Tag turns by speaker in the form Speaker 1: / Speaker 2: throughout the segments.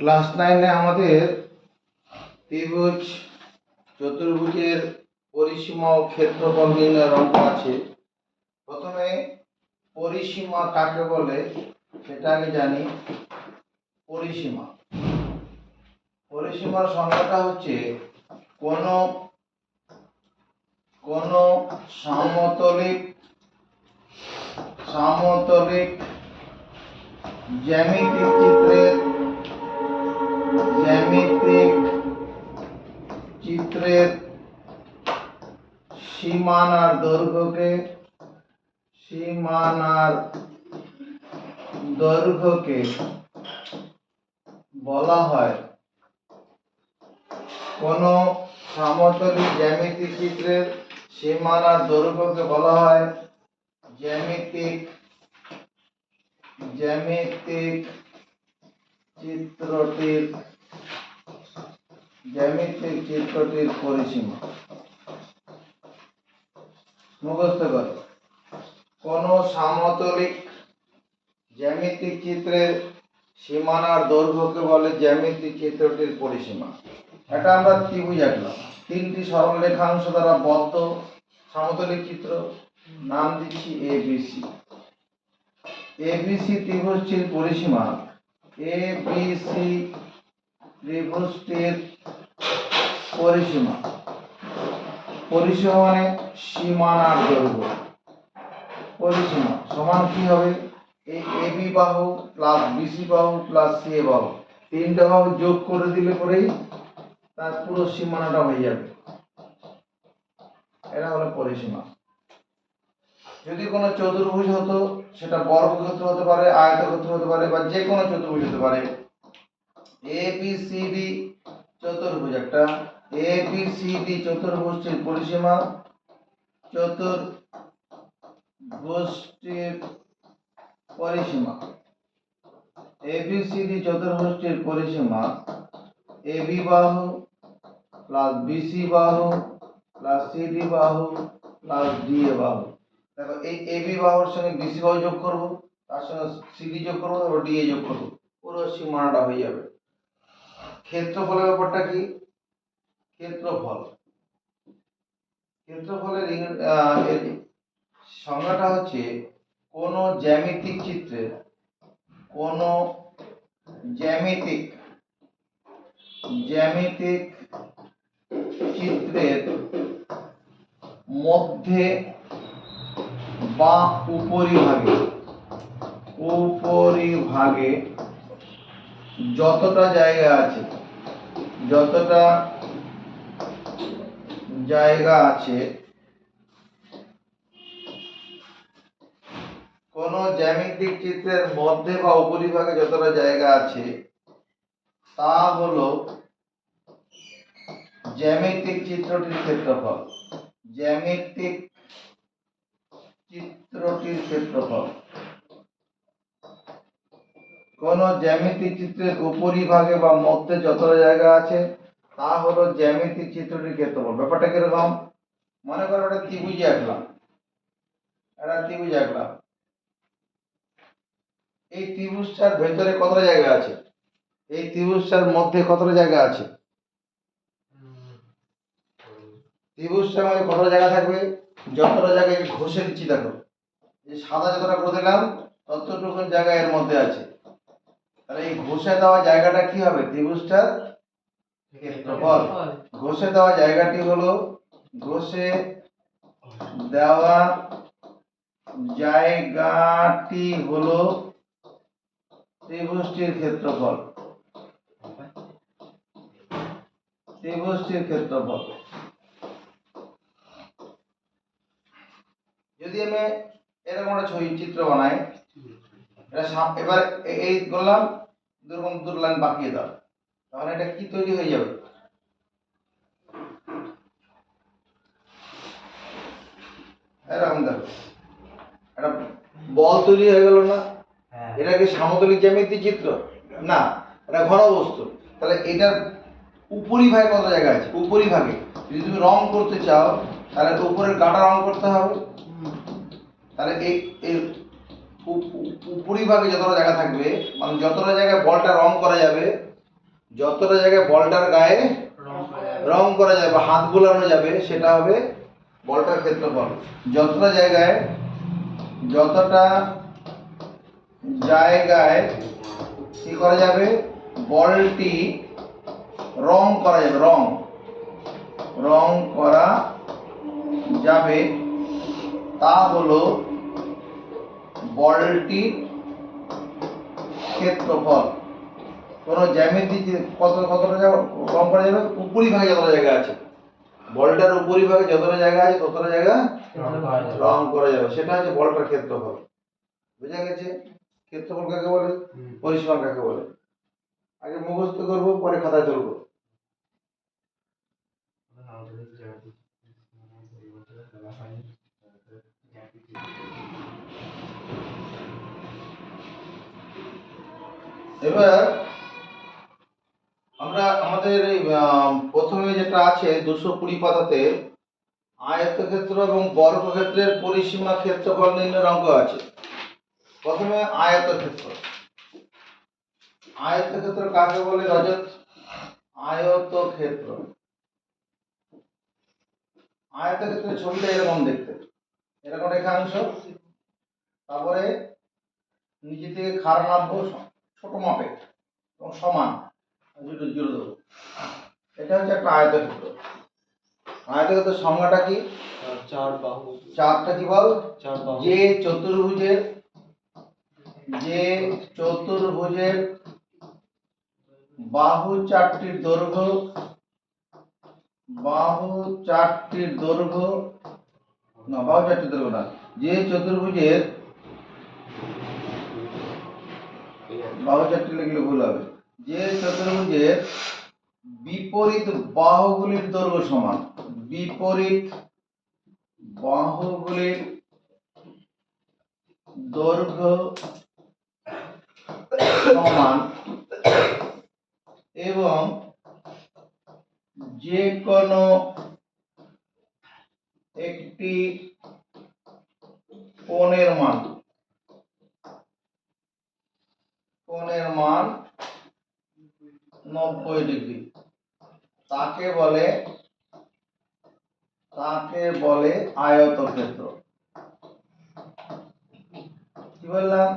Speaker 1: Class 9-এ আমাদের ত্রিভুজ চতুর্ভুজের পরিসীমা ও ক্ষেত্রফল নির্ণয়ের অঙ্ক আছে। প্রথমে পরিসীমা কাকে বলে সেটা আগে জানি। পরিসীমার সংজ্ঞাটা হচ্ছে কোন সমতলিক জ্যামিতিক চিত্রের সীমানার দৈর্ঘ্যকে বলা হয় কোন সমতলিক জ্যামিতিক চিত্রের সীমানার দৈর্ঘ্যকে বলা হয় জ্যামিতিক চিত্রটির পরিসীমা। মুখস্থ করো। কোন সমতলিক জ্যামিতিক চিত্রের সীমানার দৈর্ঘ্যকে বলে জ্যামিতিক চিত্রটির পরিসীমা। এটা আমরা ত্রিভুজ আঁকলাম, তিনটি সরল রেখাংশ দ্বারা বদ্ধ সমতলিক চিত্র, নাম দিচ্ছি এবিসি। এবিসি ত্রিভুজটির পরিসীমা পরিসীমা মানে সীমানার দৈর্ঘ্য। পরিসীমা সমান কি হবে? এই এবি বাহু প্লাস বিসি বাহু প্লাস সিএ বাহু, তিনটা বাহু যোগ করে দিলে পরেই তার পুরো সীমানাটা হয়ে যাবে। এটা হলো পরিসীমা। যদি কোনো চতুর্ভুজ হতো, সেটা বর্গক্ষেত্র হতে পারে, আয়তক্ষেত্র হতে পারে, বা যে কোনো চতুর্ভুজ হতে পারে। এবিসিডি চতুর্ভুজ, একটা এবিসিডি চতুর্ভুজটির পরিসীমা এবিসিডি চতুর্ভুজটির পরিসীমা এবি বাহু প্লাস বিসি বাহু প্লাস সিডি বাহু প্লাস ডিএ বাহু। দেখো, এই এবি বাহুর সঙ্গে বিসি বাহু যোগ করব, তার সঙ্গে সিডি যোগ করব, তারপর ডিএ যোগ করব, পুরো সীমানাটা হয়ে যাবে। ক্ষেত্রফলের ব্যাপারটা কি? ক্ষেত্রফলের সংজ্ঞাটা হচ্ছে কোন জ্যামিতিক চিত্রের মধ্যে বা উপরিভাগে যতটা জায়গা আছে কোন জ্যামিতিক চিত্রের মধ্যে বা উপরিভাগে যতটা জায়গা আছে তা হলো জ্যামিতিক চিত্রটির ক্ষেত্রফল। কোন জ্যামিতিক চিত্রের উপরিভাগে বা মধ্যে যতটা জায়গা আছে তা হলো জ্যামিতিক চিত্রটির ক্ষেত্রফল। ব্যাপারটা কিরকম? মনে করো একটা ত্রিভুজ আঁকলাম। এই ত্রিভুজটার ভেতরে কতটা জায়গা আছে? এই ত্রিভুজটার মধ্যে কতটা জায়গা আছে? ত্রিভুজটার মধ্যে কতটা জায়গা থাকবে? যতটা জায়গা ঘষে দিচ্ছি, দেখো এই সাদা যতটা করে দিলাম ততটুকু জায়গা এর মধ্যে আছে। তাহলে এই ঘষে দেওয়া জায়গাটা কি হবে? ত্রিভুজটার ক্ষেত্রফল। ঘষে দেওয়া জায়গাটি হলো ত্রিভুজটির ক্ষেত্রফল। যদি আমি এরকম একটা ছবি চিত্র বানাই, এটা এবার এই করলাম, দুরকম দুটো লাইন বাঁকিয়ে দাও, তাহলে এটা কি তৈরি হয়ে যাবে? এরকম দেখো, একটা বল তৈরি হয়ে গেল না? এটা কি সমতলিক জ্যামিতিক চিত্র? না, এটা ঘনবস্তু। তাহলে এটার উপরিভাগে কত জায়গা আছে? উপরিভাগে যদি তুমি রং করতে চাও, তাহলে উপরের গাটা রং করতে হবে। তাহলে এই উপরিভাগে যতটা জায়গা থাকবে, মানে যতটা জায়গায় বলটা রং করা যাবে, যতটা জায়গায় বলটার গায়ে রং করা যাবে বা হাত বোলানো যাবে সেটা হবে বলটার ক্ষেত্রফল। যতটা জায়গায় কি করা যাবে, বলটি রং করা যাবে, রং করা যাবে তা হলো বলটির ক্ষেত্রফল। কোন জ্যামিতি কতটা রং করা যাবে, উপরিভাগে যতটা জায়গা আছে, বলটার উপরিভাগে যতটা জায়গা আছে ততটা জায়গা রং করা যাবে, সেটা হচ্ছে বলটার ক্ষেত্রফল। বুঝা গেছে? ক্ষেত্রফল কাকে বলে, পরিসীমা কাকে বলে। আগে মুখস্থ করব, পরে খাতায় তুলবো। এবার আমরা আমাদের এই প্রথমে যেটা আছে 220 পাতাতে আয়তক্ষেত্র এবং বর্গক্ষেত্রের পরিসীমা ক্ষেত্রফল নির্ণয়ের অঙ্ক আছে। প্রথমে আয়তক্ষেত্র। আয়তক্ষেত্র কাকে বলে রজত? আয়তক্ষেত্রের ছবিটা এরকম দেখতে, এরকম রেখাংশ, তারপরে নিচে থেকে খাড়া নামবো ছোট মাপে এবং সমান, জুড়ে দেবো। এটা হচ্ছে একটা আয়তক্ষেত্র। আয়তক্ষেত্রের সংজ্ঞাটা কি? চারটা কি বল? যে চতুর্ভুজের বাহু চারটির দৈর্ঘ্য যে চতুর্ভুজের বাহু চারটি লিখলে ভুল হবে, যে চতুর্ভুজের বিপরীত বাহুগুলির দৈর্ঘ্য সমান, বিপরীত বাহুগুলির দৈর্ঘ্য সমান এবং যে কোনো একটি কোণের মান 90 ডিগ্রি, তাকে বলে আয়তক্ষেত্র। কি বললাম?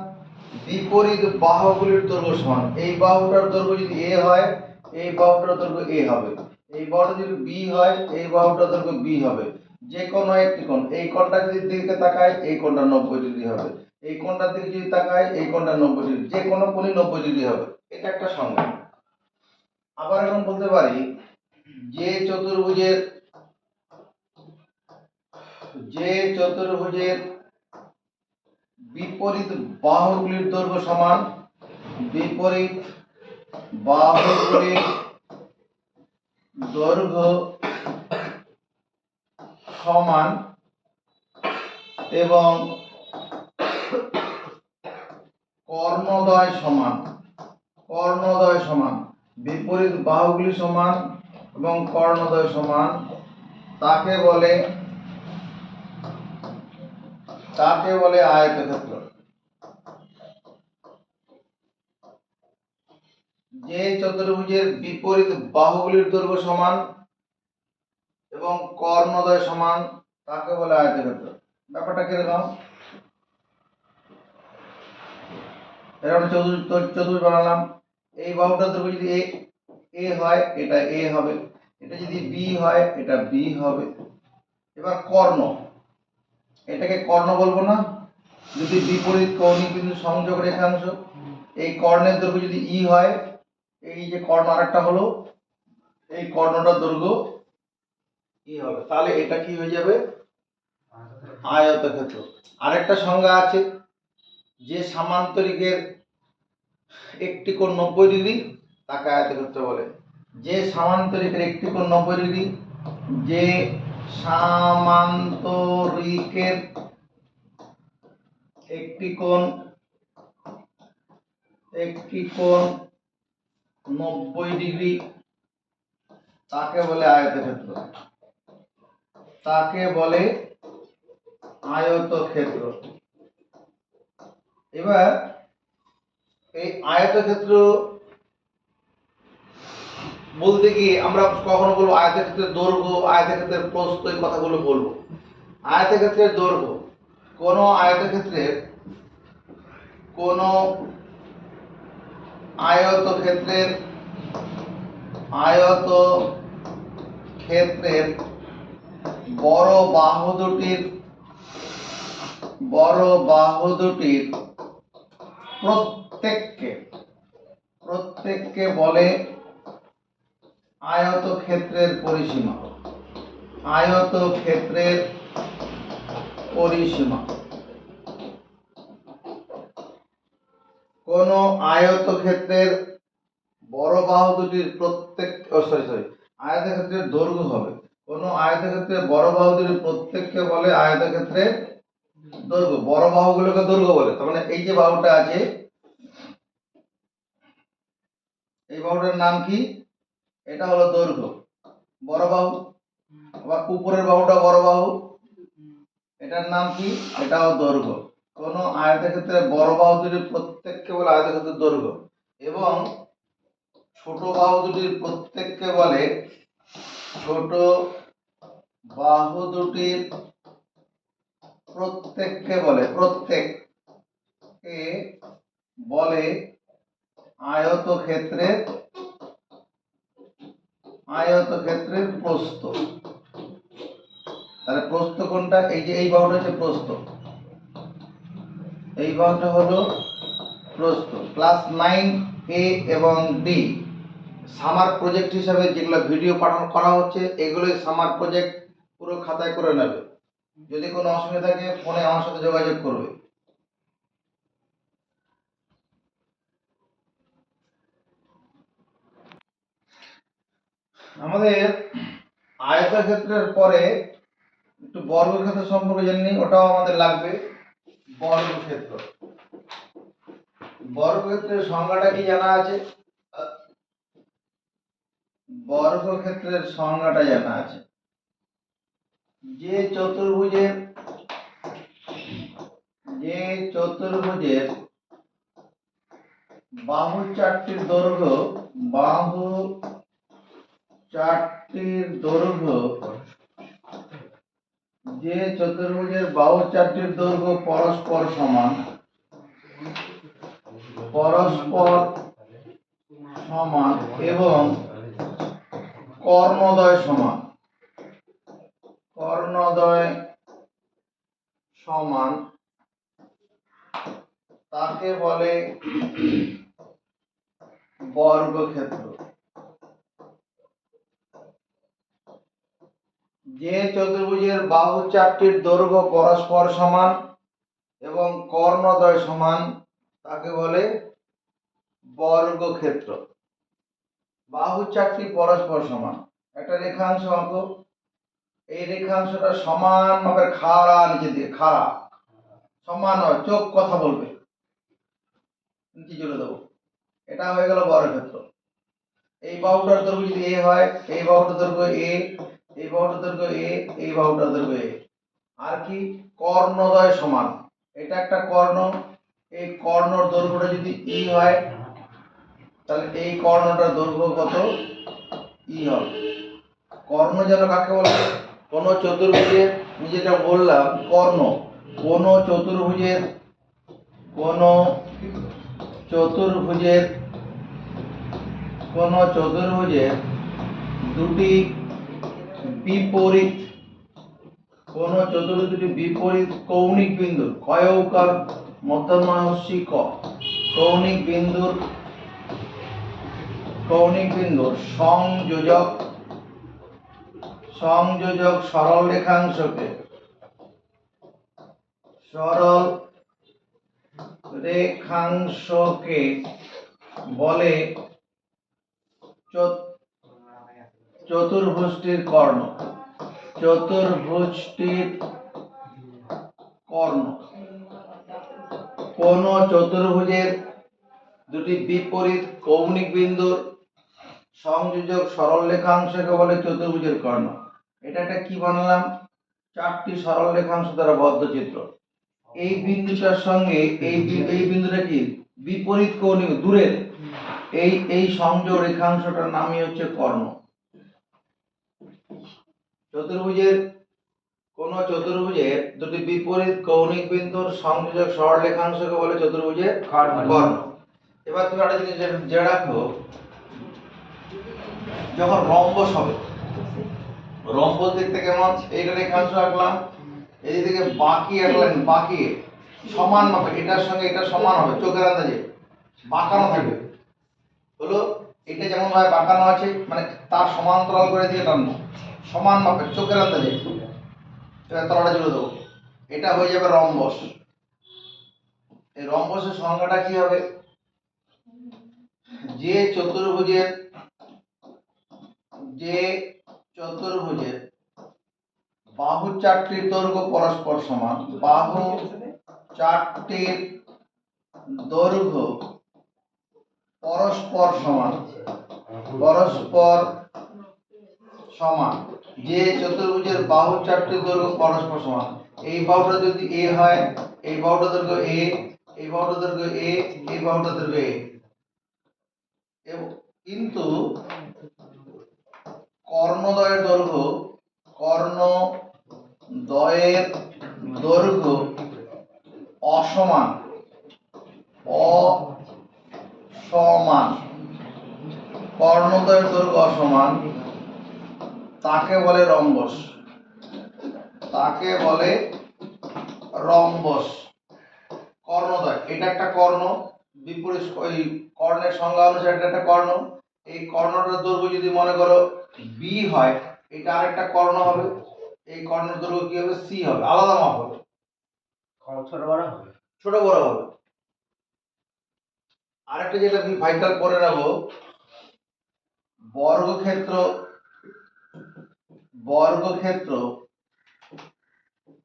Speaker 1: বিপরীত বাহুগুলির দৈর্ঘ্য সমান। এই বাহুটার দৈর্ঘ্য যদি a হয়, এই বাহুটার দৈর্ঘ্য a হবে। এই বাহুটা যদি b হয়, এই বাহুটার দৈর্ঘ্য b হবে। যে কোনো একটি কোণ, এই কোণটা যদি দিকে তাকায়, এই কোণটা 90 ডিগ্রি হবে। এই কোণটার দিকে যদি তাকায়, এই কোণটা 90 ডিগ্রি। যে কোনো কোণই 90 ডিগ্রি হবে। এটা একটা সংজ্ঞা। আবার এখন বলতে পারি যে চতুর্ভুজের বিপরীত বাহুগুলির দৈর্ঘ্য সমান, বিপরীত বাহুগুলির দৈর্ঘ্য সমান এবং কর্ণদ্বয় সমান, বিপরীত বাহুগুলি সমান এবং কর্ণদ্বয় সমান, তাকে বলে আয়তক্ষেত্র। যে চতুর্ভুজের বিপরীত বাহুগুলির দৈর্ঘ্য সমান এবং কর্ণদ্বয় সমান, তাকে বলে আয়তক্ষেত্র। ব্যাপারটা কিরকম? এরকম চতুর্ভুজ বানালাম। এই বাহুটার দৈর্ঘ্য যদি a হয়, এটা a হবে। এটা যদি b হয়, এটা b হবে। এবার কর্ণ, এটাকে কর্ণ বলবো না? যদি বিপরীত কৌণিক বিন্দু সংযোগ রেখাংশ, এই কর্ণের দৈর্ঘ্য যদি e হয়, এই যে কর্ণ আরেকটা হলো, এই কর্ণটার দৈর্ঘ্য e হবে। তাহলে এটা কি হয়ে যাবে? আয়তক্ষেত্র। আরেকটা সংজ্ঞা আছে, যে সামান্তরিকের একটি কোণ 90 ডিগ্রি, তাকে আয়তক্ষেত্র বলে। যে সামান্তরিকের একটি কোণ 90 ডিগ্রি, যে সামান্তরিকের একটি কোণ 90 ডিগ্রি, তাকে বলে আয়তক্ষেত্র। এবার এই আয়তক্ষেত্র বলতে গিয়ে আমরা কখনো বলবো আয়তক্ষেত্রের দৈর্ঘ্য, আয়তক্ষেত্রের প্রস্থ, এই কথাগুলো বলবো। আয়তক্ষেত্রের দৈর্ঘ্য, কোন আয়তক্ষেত্রের কোন আয়তক্ষেত্রের বড় বাহু দুটির প্রত্যেককে বলে আয়তক্ষেত্রের পরিসীমা। আয়তক্ষেত্রের পরিসীমা, কোন আয়তক্ষেত্রের বড় বাহু দুটির আয়তক্ষেত্রের দৈর্ঘ্য হবে, কোন আয়তক্ষেত্রের বড় বাহু দুটির প্রত্যেককে বলে আয়তক্ষেত্রের দৈর্ঘ্য। বড় বাহুগুলোকে দৈর্ঘ্য বলে। তার মানে এই যে বাহুটা আছে, এই বাহুটার নাম কি? এটা হলো দৈর্ঘ্য, বড় বাহু। আবার উপরের বাহুটা বড় বাহু, এটার নাম কি? এটাও দৈর্ঘ্য। কোন আয়তক্ষেত্রে বড় বাহু দুটির প্রত্যেককে বলে আয়তক্ষেত্রের দৈর্ঘ্য, এবং ছোট বাহু দুটির প্রত্যেককে বলে ছোট বাহু দুটির প্রত্যেককে বলে আয়তক্ষেত্রের প্রস্থ। তাহলে প্রস্থ কোনটা? এই যে এই বাহুটা হচ্ছে প্রস্থ, এই বাহুটা হলো প্রস্থ। ক্লাস 9A এবং ডি সামার প্রজেক্ট হিসাবে যেগুলো ভিডিও পাঠানো করা হচ্ছে, এগুলোই সামার প্রজেক্ট, পুরো খাতায় করে নেবে। যদি কোনো অসুবিধা থাকে ফোনে আমার সাথে যোগাযোগ করবে। আমাদের আয়তক্ষেত্রের পরে একটু বর্গক্ষেত্র সম্পর্কে জেনে নিই, ওটাও আমাদের লাগবে। বর্গক্ষেত্র, বর্গক্ষেত্রের সংজ্ঞাটা কি জানা আছে? বর্গক্ষেত্রের সংজ্ঞাটা জানা আছে, যে চতুর্ভুজের বাহু চারটির দৈর্ঘ্য পরস্পর সমান এবং কর্ণদ্বয় সমান, তাকে বলে বর্গক্ষেত্র। যে চতুর্ভুজের বাহু চারটির দৈর্ঘ্য পরস্পর সমান এবং কর্ণদ্বয় সমান, তাকে বলে বর্গক্ষেত্র। বাহু চারটি পরস্পর সমান, একটা রেখাংশ আঁকো, এই রেখাংশটা সমান ভাবে খাড়া, নিচে দিয়ে খাড়া, সমান হয়, চোখ কথা বলবে, নিচে জুড়ে দেবো, এটা হয়ে গেল বর্গক্ষেত্র। এই বাহুটার দৈর্ঘ্য যদি এ হয়, এই বাহুটার দৈর্ঘ্য এ, এই বাহুটার দৈর্ঘ্য এ, এই বাহুটার দৈর্ঘ্য এ। আর কি? কর্ণদ্বয় সমান, এটা একটা কর্ণ, এই কর্ণর দৈর্ঘ্যটা যদি ই হয়, তাহলে এই কর্ণটার দৈর্ঘ্য কত? ই হবে। কর্ণ যেন কাকে বলে? কোন চতুর্ভুজের, আমি যেটা বললাম কর্ণ, কোন চতুর্ভুজের দুটি বিপরীত কৌণিক বিন্দুর, ক্ষয়ৌকার মধ্যমহর্ষি ক, কৌণিক বিন্দুর সংযোজক সরল রেখাংশকে বলে চতুর্ভুজটির কর্ণ। কোন চতুর্ভুজের দুটি বিপরীত কৌণিক বিন্দুর সংযোজক সরল রেখাংশকে বলে চতুর্ভুজের কর্ণ। এটা একটা কি বানালাম? চারটি সরল রেখাংশ দ্বারা বদ্ধ চিত্র। এই বিন্দুটার সঙ্গে এই বিন্দুটা কি? বিপরীত কৌণিক, দূরের, এই সংযোগ রেখাংশটার নামই হচ্ছে কর্ণ। চতুর্ভুজের কোন চতুর্ভুজের দুটি বিপরীত কৌণিক বিন্দুর সংযোজক সরলরেখাংশকে বলে চতুর্ভুজের কর্ণ। এবার তুমি একটা জিনিস জেনে রাখো, যখন রম্বস হবে, রম্বস দেখতে কেমন? এইটা রেখাংশ আঁকলাম, এই দিকে বাকি আঁকলাম, বাকি সমান মাপে, এটার সঙ্গে এটা সমান হবে, চোখের আন্দাজে বাঁকানো থাকবে। হলো এটা যেমন ভাবে বাঁকানো আছে, মানে তার সমান্তরাল করে দিয়ে টানবো, সমান মাপে চোখের আন্দাজে তলাটা জুড়ে দেবো, এটা হয়ে যাবে রম্বস। এই রম্বসের সংজ্ঞাটা কি হবে? যে চতুর্ভুজের বাহু চারটির দৈর্ঘ্য পরস্পর সমান, বাহু চারটির দৈর্ঘ্য পরস্পর সমান, যে চতুর্ভুজের বাহু চারটির দৈর্ঘ্য পরস্পর সমান, এই বাহুটা যদি এ হয়, এই বাহুটা দৈর্ঘ্য এ, এই বাহুটা দৈর্ঘ্য এ, এই বাহুটা দৈর্ঘ্য এ, কিন্তু কর্ণদ্বয়ের দৈর্ঘ্য অসমান, কর্ণদ্বয়ের দৈর্ঘ্য অসমান, তাকে বলে রম্বস। কর্ণদ্বয়, এটা একটা কর্ণ, বিপরীত ওই কর্ণের সংজ্ঞা অনুসারে এটা একটা কর্ণ। এই কর্ণটার দৈর্ঘ্য যদি মনে করো বি হয়, এটা আরেকটা কর্ণ হবে, এই কর্ণের দৈর্ঘ্য কি হবে? সি হবে, আলাদা মাপ হবে, ছোট বড় হবে। আরেকটা যেটা ভাইটাল করে নেব, বর্গক্ষেত্র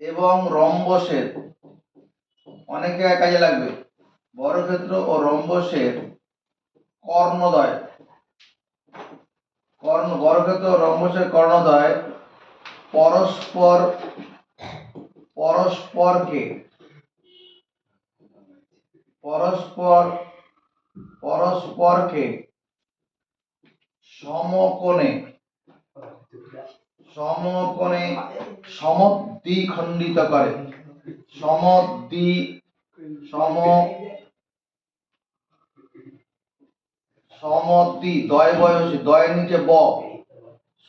Speaker 1: এবং রম্বসের, অনেকে কাজে লাগবে, বর্গক্ষেত্র ও রম্বসের কর্ণদ্বয়, বর্গক্ষেত্র ও রম্বসের কর্ণদ্বয় পরস্পরকে সমকোণে সমদ্বিখণ্ডিত করে, দয়ের নিচে ব,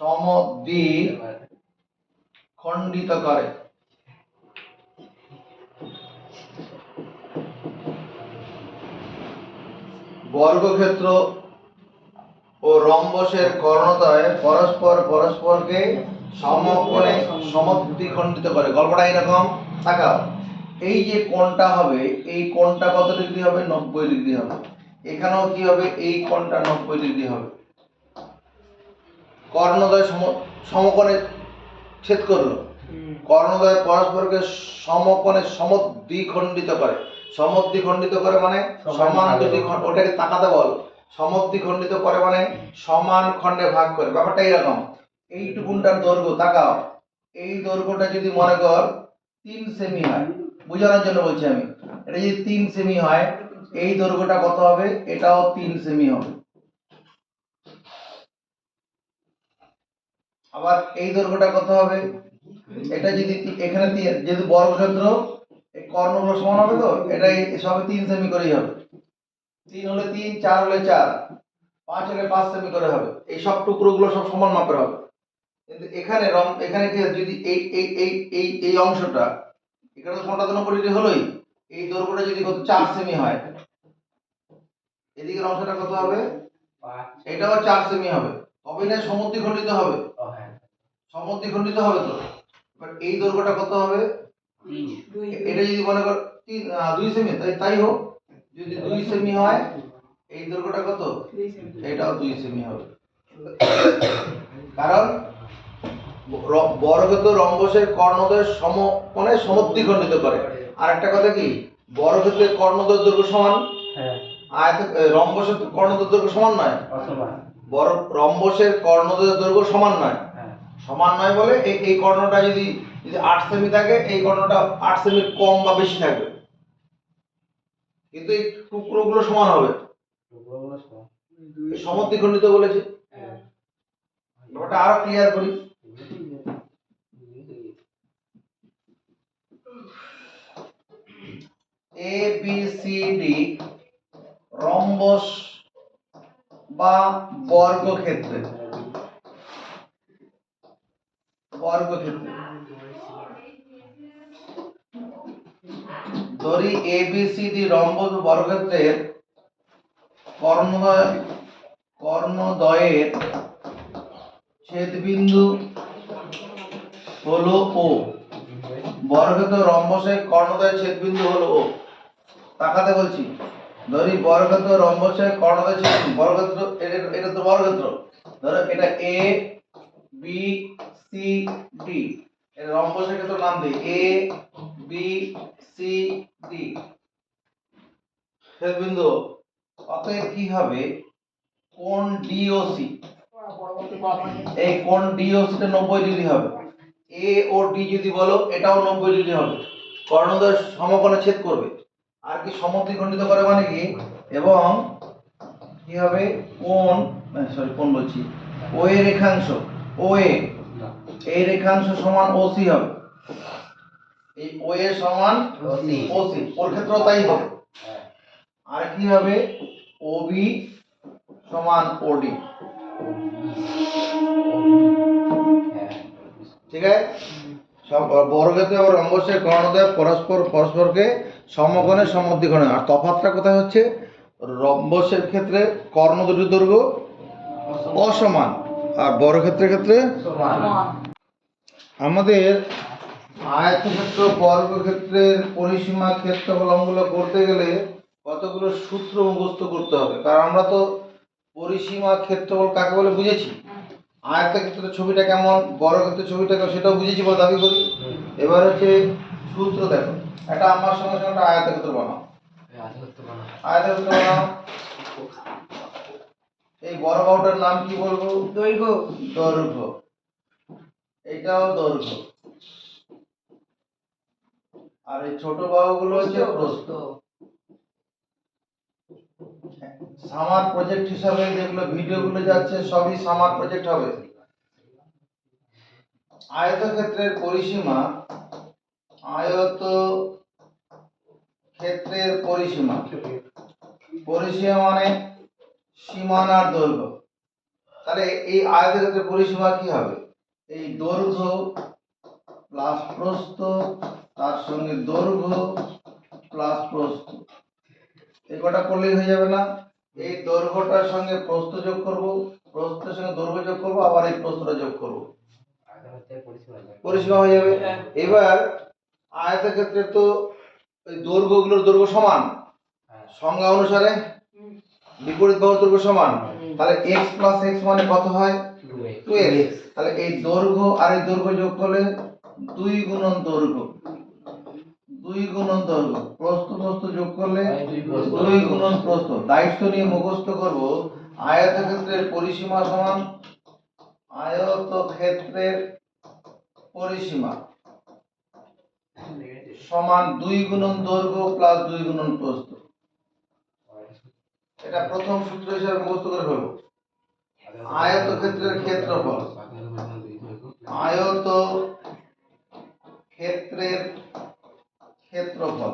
Speaker 1: সমদ্বিখণ্ডিত করে। বর্গক্ষেত্র ও রম্বসের কর্ণদ্বয় পরস্পরকে সমকোণে সমদ্বিখণ্ডিত করে। গল্পটা এরকম, তাকাও, এই যে কোণটা হবে, এই কোণটা কত ডিগ্রি হবে? 90 ডিগ্রি হবে। এখানেও কি হবে? এই কোণটা 90 ডিগ্রি হবে। কর্ণদ্বয় সমকোণে ছেদ করলো, কর্ণদ্বয় পরস্পরকে সমকোণে সমদ্বিখণ্ডিত করে। সমদ্বিখণ্ডিত করে মানে সমান দুটি খণ্ড, ওটাকে তাকাতে বল। সমদ্বিখণ্ডিত করে মানে সমান খণ্ডে ভাগ করে। ব্যাপারটা এরকম, এইটুকুনটার দৈর্ঘ্য, তাকাও, এই দৈর্ঘ্যটা যদি মনে কর 3 সেমি হয়, বোঝানোর জন্য বলছি আমি, এটা যদি 3 সেমি হয়, এই দৈর্ঘ্যটা কত হবে? এটাও 3 সেমি হবে। আবার এই দৈর্ঘ্যটা কত হবে? এটা যদি এখানে যেহেতু বর্গক্ষেত্র, এই কর্ণগুলো সমান হবে, তো এটা সবে 3 সেমি করেই হবে। 3 হলে 3, 4 হলে 4, 5 হলে 5 সেমি করে হবে। এই সব টুকরোগুলো সব সমান মাপের হবে। কিন্তু এখানে কি যদি এই অংশটা, এখানে তো কোণটা তো 90 ডিগ্রি হলোই, এই দৈর্ঘ্যটা যদি কত 4 সেমি হয়, এদিকের অংশটা কত হবে? এটাও 4 সেমি হবে। তবে না সমদ্বিখণ্ডিত হবে, সমদ্বিখণ্ডিত হবে। তো এবার এই দৈর্ঘ্যটা কত হবে? এটা যদি মনে কর 2 সেমি, তাই হোক, যদি 2 সেমি হয়, এই দৈর্ঘ্যটা কত? এটাও 2 সেমি হবে। কারণ বর্গক্ষেত্র রম্বসের কর্ণদ্বয় সমকোণে সমদ্বিখণ্ডিত করে। আর একটা কথা কি, বর্গক্ষেত্রের কর্ণদ্বয়ের দৈর্ঘ্য সমান, রম্বসের কর্ণদ্বয়ের দৈর্ঘ্য সমান নয়, রম্বসের কর্ণদ্বয়ের দৈর্ঘ্য সমান নয়। সমান নয় বলে এই কর্ণটা যদি 8 সেমি থাকে, এই কর্ণটা 8 সেমির কম বা বেশি থাকবে, কিন্তু এই টুকরোগুলো সমান হবে। সমদ্বিখণ্ডিত বলেছে। ওটা আরো ক্লিয়ার করি। A B C D rhombus বা বর্গক্ষেত্রে ধরি A B C D rhombus বর্গক্ষেত্রের কর্ণদ্বয়ের ছেদবিন্দু হলো ও। বর্গক্ষেত্র রম্বসের কর্ণদ্বয়ের ছেদবিন্দু হলো ও। তাকাতে বলছি, ধরি বর্গক্ষেত্র রম্বসের কর্ণদ্বয়ের ছেদবিন্দু, বর্গক্ষেত্র এটা তো বর্গক্ষেত্র, ধরো এটা এ বি সি ডি, এর রম্বসের ক্ষেত্র নাম দিই এ বি সি ডি ছেদবিন্দু। অতএব কি হবে, কোণ ডিওসি, এই কোণ ডিওসি টা 90 ডিগ্রি হবে। এ ও ডি যদি বলো এটাও 90 ডিগ্রি হবে, কর্ণদ্বয় সমকোণে ছেদ করবে। আর কি সমদ্বিখণ্ডিত করে মানে কি, এবং কি হবে কোণ, কোণ বলছি, ও এর রেখাংশ, ও এ এই রেখাংশ সমান ওসি হবে। এই ও এ সমান ওসি, ওর ক্ষেত্রেও তাই হবে। আর কি হবে, ওবি সমান ওডি। ঠিক আছে, সব বর্গক্ষেত্র এবং রম্বসের কর্ণদ্বয় পরস্পরকে সমকোণে সমদ্বিখণ্ডে। আর তফাৎটা কোথায় হচ্ছে, রম্বসের ক্ষেত্রে কর্ণ দুটির দৈর্ঘ্য অসমান আর বর্গক্ষেত্রের ক্ষেত্রে সমান। আমাদের আয়তক্ষেত্র বর্গক্ষেত্রের পরিসীমা ক্ষেত্রফল অঙ্কগুলো করতে গেলে কতগুলো সূত্র মুখস্থ করতে হবে, কারণ আমরা তো পরিসীমা ক্ষেত্রফল কাকে বলে বুঝেছি, আয়তক্ষেত্রের ছবিটা কেমন, বর্গক্ষেত্রের ছবিটা কেমন সেটাও বুঝেছি বা দাবি করি। এবার হচ্ছে সূত্র দেখো, এটা আমার সঙ্গে সঙ্গে একটা আয়তক্ষেত্র বানাও, আয়তক্ষেত্র বানাও। এই বড় বাহুটার নাম কি বলবো, দৈর্ঘ্য, দৈর্ঘ্য, এটাও দৈর্ঘ্য। আর এই ছোট বাহুগুলো হচ্ছে প্রস্থ। সামার প্রজেক্ট হিসাবে যেগুলো ভিডিওগুলো যাচ্ছে সবই সামার প্রজেক্ট হবে। আয়তক্ষেত্রের পরিসীমা, আয়ত ক্ষেত্রের পরিসীমা, পরিসীমা মানে সীমানার দৈর্ঘ্য। তাহলে এই আয়তক্ষেত্রের পরিসীমা কি হবে, এই দৈর্ঘ্য প্লাস প্রস্থ তার সঙ্গে দৈর্ঘ্য প্লাস প্রস্থ, এই কটা করলেই হয়ে যাবে না। এই দৈর্ঘ্যটার সঙ্গে প্রস্থ যোগ করব, প্রস্থের সঙ্গে দৈর্ঘ্য যোগ করব, আবার এই প্রস্থটা যোগ করব, পরিসীমা হয়ে যাবে। এবার আয়তক্ষেত্রে তো এই দৈর্ঘ্যগুলোর দৈর্ঘ্য সমান, সংজ্ঞা অনুসারে বিপরীত বাহুর দৈর্ঘ্য সমান, তাহলে x প্লাস x মানে কত হয় 2x। তাহলে এই দৈর্ঘ্য আর এই দৈর্ঘ্য যোগ করলে 2 গুণন দৈর্ঘ্য, 2 গুণন দৈর্ঘ্য, প্রস্থ প্রস্থ যোগ করলে 2 গুণন প্রস্থ। দায়িত্ব নিয়ে মুখস্থ করব, আয়তক্ষেত্রের পরিসীমা সমান আয়তক্ষেত্রের পরিসীমা সমান 2 গুণন দৈর্ঘ্য প্লাস 2 গুণন প্রস্থ। এটা প্রথম সূত্র হিসেবে মুখস্থ করে ফেলবো। আয়তক্ষেত্রের ক্ষেত্রফল, আয়তক্ষেত্রের ক্ষেত্রফল,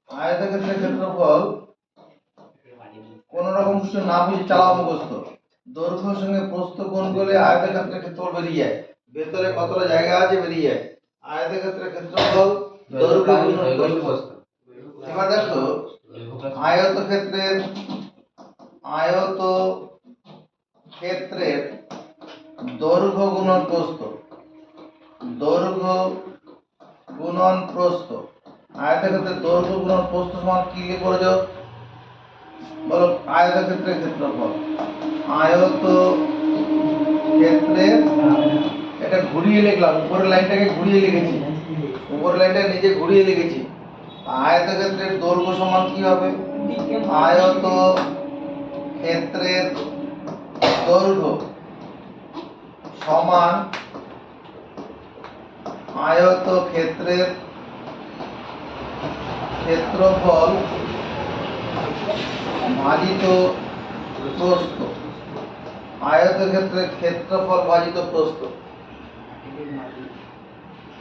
Speaker 1: আয়তক্ষেত্রের ক্ষেত্রফল কোন রকম কিছু না বুঝে চালাও মুখস্থ। দৈর্ঘ্যের সঙ্গে প্রস্থ গুণ করলে আয়তক্ষেত্রের ক্ষেত্রফল বেরিয়ে যায়, ভেতরে কতটা জায়গা আছে বেরিয়ে যায়। আয়তক্ষেত্রের ক্ষেত্রফল দৈর্ঘ্য গুণ প্রস্থ। এবার দেখো আয়তক্ষেত্রের দৈর্ঘ্য গুণন প্রস্থ, দৈর্ঘ্য গুণন প্রস্থ। আয়তক্ষেত্রের দৈর্ঘ্য গুণন প্রস্থ সমান কি লিখে যাও বলো, আয়তক্ষেত্রের ক্ষেত্রফল, আয়তক্ষেত্রের, এটা ঘুরিয়ে লিখলাম, উপরের লাইনটাকে ঘুরিয়ে লিখেছি, উপরের লাইনটা নিজে ঘুরিয়ে লিখেছি। আয়তক্ষেত্রের দৈর্ঘ্য সমান কি হবে, আয়তক্ষেত্রের দৈর্ঘ্য সমান আয়তক্ষেত্রের ক্ষেত্রফল ভাজিত প্রস্থ, আয়তক্ষেত্রের ক্ষেত্রফল ভাজিত প্রস্থ।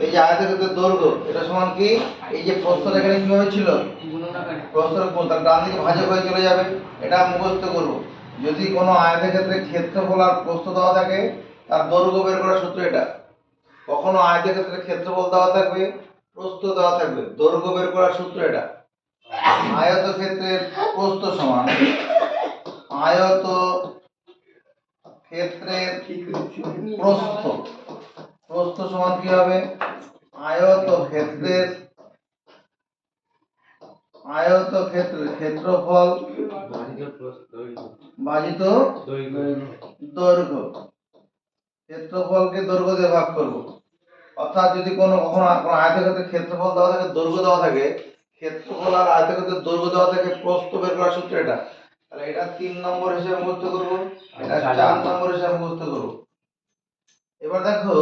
Speaker 1: এই যে আয়তক্ষেত্রের দৈর্ঘ্য এটা সমান কি, এই যে প্রস্থটা এখানে কি হয়েছিল, প্রস্থের গুণ, তার ডান দিকে ভাজক হয়ে চলে যাবে। এটা মুখস্থ করব। যদি কোনো আয়তক্ষেত্রের ক্ষেত্রফল আর প্রস্থ দেওয়া থাকে, তার দৈর্ঘ্য বের করার সূত্র এটা। কখনো আয়তক্ষেত্রের ক্ষেত্রফল দেওয়া থাকবে, প্রস্থ দেওয়া থাকবে, দৈর্ঘ্য বের করার সূত্র এটা। আয়তক্ষেত্রের প্রস্থ সমান আয়ত ক্ষেত্রের প্রস্থ, প্রস্থ সমান কি হবে, আয়তক্ষেত্রের ক্ষেত্রফল ভাজিত দৈর্ঘ্য। ক্ষেত্রফলকে দৈর্ঘ্য দিয়ে ভাগ করব। অর্থাৎ যদি কখনো আয়তক্ষেত্রের ক্ষেত্রফল দেওয়া থাকে, দৈর্ঘ্য দেওয়া থাকে, ক্ষেত্রফল আর আয়তক্ষেত্রের দৈর্ঘ্য দেওয়া থাকে, প্রস্থ বের করার সূত্র এটা। তাহলে এটা 3 নম্বর হিসেবে মুখস্থ করব, এটা 4 নম্বর হিসেবে মুখস্থ করব। এবার দেখো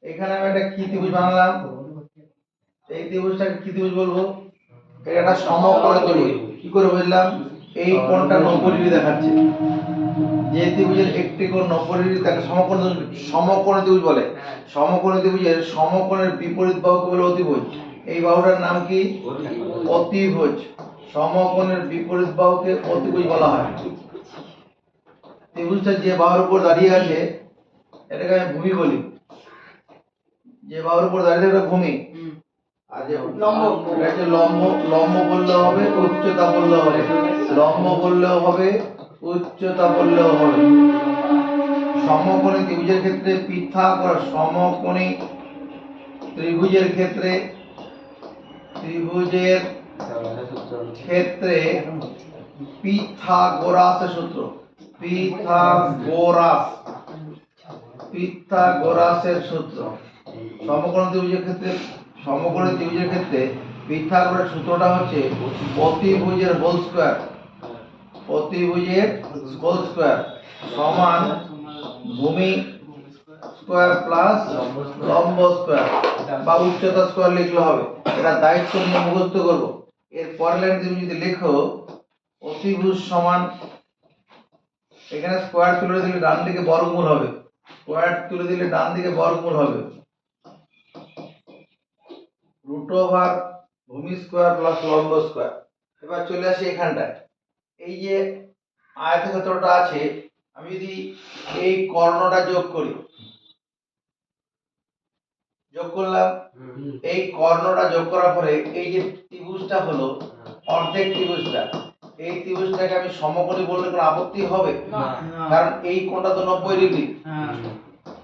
Speaker 1: এখানে আমি একটা কি ত্রিভুজ বানালাম। এই ত্রিভুজটাকে কি ত্রিভুজ বলবো, এটা একটা সমকোণী ত্রিভুজ। কি করে বুঝলাম, এই কোণটা 90 ডিগ্রি দেখাচ্ছে। যে ত্রিভুজের একটি কোণ 90 ডিগ্রি তাকে সমকোণী ত্রিভুজ বলে। সমকোণী ত্রিভুজের সমকোণের বিপরীত বাহুকে বলে অতিভুজ। এই বাহুটার নাম কি, অতিভুজ। সমকোণের বিপরীত বাহুকে অতিভুজ বলা হয়। ত্রিভুজটা যে বাহুর উপর দাঁড়িয়ে আছে এটাকে আমি ভূমি বলি। যে বাহুর উপর দাঁড়িয়ে থাকে এটা ভূমি। আর যে লম্ব, এটা লম্ব, লম্ব বললেও হবে, উচ্চতা বললেও হবে। লম্ব বললেও হবে, উচ্চতা বললেও হবে। সমকোণী ত্রিভুজের ক্ষেত্রে পিথাগোরাস, সমকোণী ত্রিভুজের ক্ষেত্রে পিথাগোরাসের সূত্র, পিথাগোরাসের সূত্র। সমকোণী ত্রিভুজের ক্ষেত্রে পিথাগোরাসের সূত্রটা হচ্ছে অতিভুজের হোল স্কয়ার, সমান ভূমি স্কয়ার প্লাস লম্ব স্কয়ার, বা উচ্চতা স্কয়ার লিখলে হবে। এটা দায়িত্ব নিয়ে মুখস্থ করব। এর পরের লাইনে তুমি যদি লেখো অতিভুজ সমান, এখানে স্কয়ার তুলে দিলে ডান দিকে বর্গমূল হবে, রুট ওভার ভূমি স্কয়ার প্লাস লম্ব স্কয়ার। এবার চলে আসি এখানটায়। এই যে আয়তক্ষেত্রটা আছে, আমি যদি এই কর্ণটা যোগ করলাম, এই কর্ণটা যোগ করার পরে এই যে ত্রিভুজটা হলো অর্ধেক ত্রিভুজটা, এই ত্রিভুজটাকে আমি সমকোণী বললে কোনো আপত্তি হবে না, কারণ এই কোণটা তো 90 ডিগ্রি।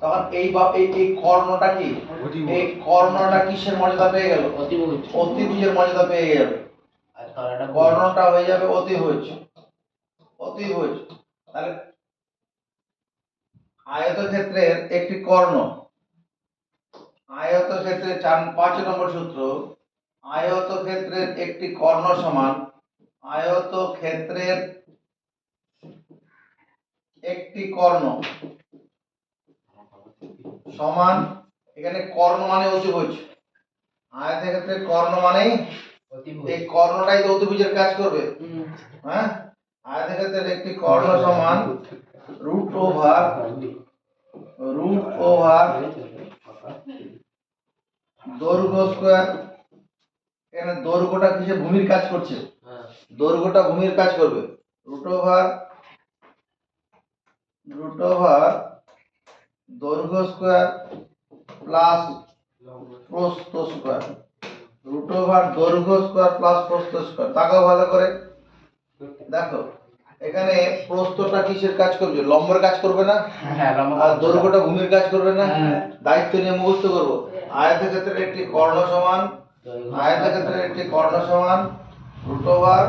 Speaker 1: তখন এই কর্ণটা কি, এই কর্ণটা কিসের মর্যাদা পেয়ে গেল, অতিভুজের মর্যাদা পেয়ে যাবে। কর্ণটা হয়ে যাবে অতিভুজ। তাহলে আয়তক্ষেত্রের একটি কর্ণ, আয়তক্ষেত্রের 5 নম্বর সূত্র, আয়তক্ষেত্রের একটি কর্ণ সমান আয়তক্ষেত্রের একটি কর্ণ সমান, এখানে কর্ণ মানে অতিভুজ, আয়তক্ষেত্রের কর্ণ মানে এই কর্ণটাই তো অতিভুজের কাজ করবে। হ্যাঁ, আয়তক্ষেত্রের একটি কর্ণ সমান রুট ওভার দৈর্ঘ্য স্কয়ার। এখানে দৈর্ঘ্যটা কিসে, ভূমির কাজ করছে, দৈর্ঘ্যটা ভূমির কাজ করবে। রুট ওভার দৈর্ঘ্য স্কয়ার প্লাস প্রস্থ স্কয়ার, রুট ওভার দৈর্ঘ্য স্কয়ার প্লাস প্রস্থ স্কয়ার। তাকাও ভালো করে দেখো, এখানে প্রস্থটা কিসের কাজ করবে, লম্বের কাজ করবে না, আর দৈর্ঘ্যটা ভূমির কাজ করবে না। দায়িত্ব নিয়ে মুখস্থ করব। আয়তক্ষেত্রের একটি কর্ণ সমান রুট ওভার